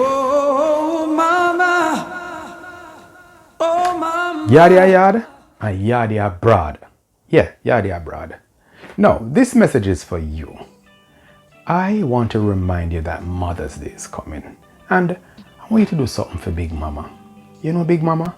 Oh, mama. Oh, mama. Yard yard and yard abroad. Yeah, yard abroad. Now, this message is for you. I want to remind you that Mother's Day is coming. And I want you to do something for Big Mama. You know Big Mama?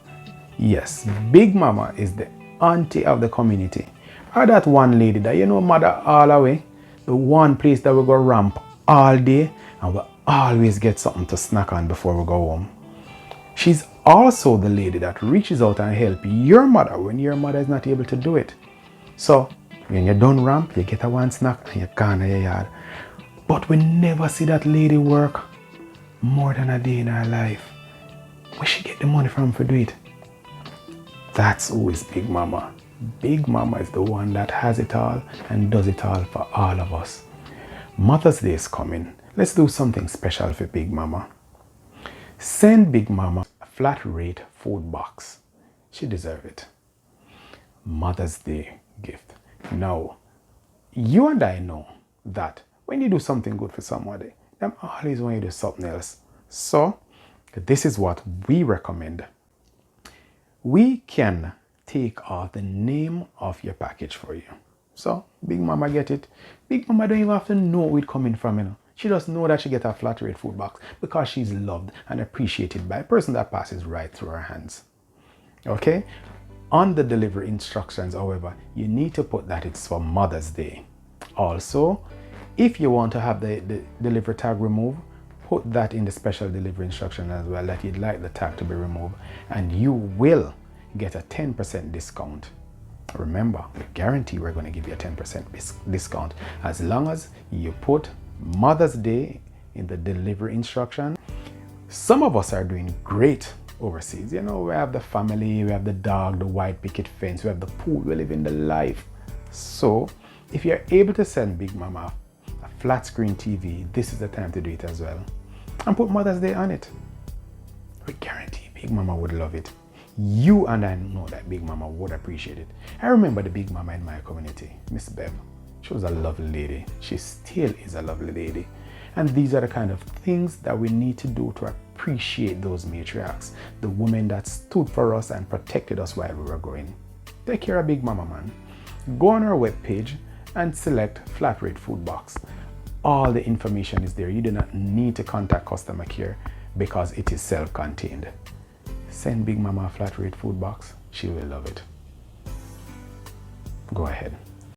Yes, Big Mama is the auntie of the community. Or that one lady that you know mother all the way. The one place that we go ramp all day and we always get something to snack on before we go home. She's also the lady that reaches out and helps your mother when your mother is not able to do it. So when you're done ramp, you get a one snack and you gone to your yard. But we never see that lady work more than a day in her life. Where she get the money from to do it? That's who is Big Mama. Big Mama is the one that has it all and does it all for all of us. Mother's Day is coming. Let's do something special for Big Mama. Send Big Mama a flat rate food box. She deserves it. Mother's Day gift. Now, you and I know that when you do something good for somebody, them always want you to do something else. So, this is what we recommend. We can take off the name of your package for you. So, Big Mama get it. Big Mama don't even have to know where it's coming from, you know. She just know that she get a flat rate food box because she's loved and appreciated by a person that passes right through her hands. Okay? On the delivery instructions, however, you need to put that it's for Mother's Day. Also, if you want to have the delivery tag removed, put that in the special delivery instruction as well, that you'd like the tag to be removed, and you will get a 10% discount. Remember, we guarantee we're going to give you a 10% discount as long as you put Mother's Day in the delivery instruction. Some of us are doing great overseas. You know, we have the family, we have the dog, the white picket fence, we have the pool, we live in the life. So if you're able to send Big Mama a flat screen TV, this is the time to do it as well. And put Mother's Day on it. We guarantee Big Mama would love it. You and I know that Big Mama would appreciate it. I remember the Big Mama in my community, Miss Bev. She was a lovely lady. She still is a lovely lady. And these are the kind of things that we need to do to appreciate those matriarchs, the women that stood for us and protected us while we were growing. Take care of Big Mama, man. Go on our webpage and select flat rate food box. All the information is there. You do not need to contact customer care because it is self-contained. Send Big Mama a flat rate food box. She will love it. Go ahead.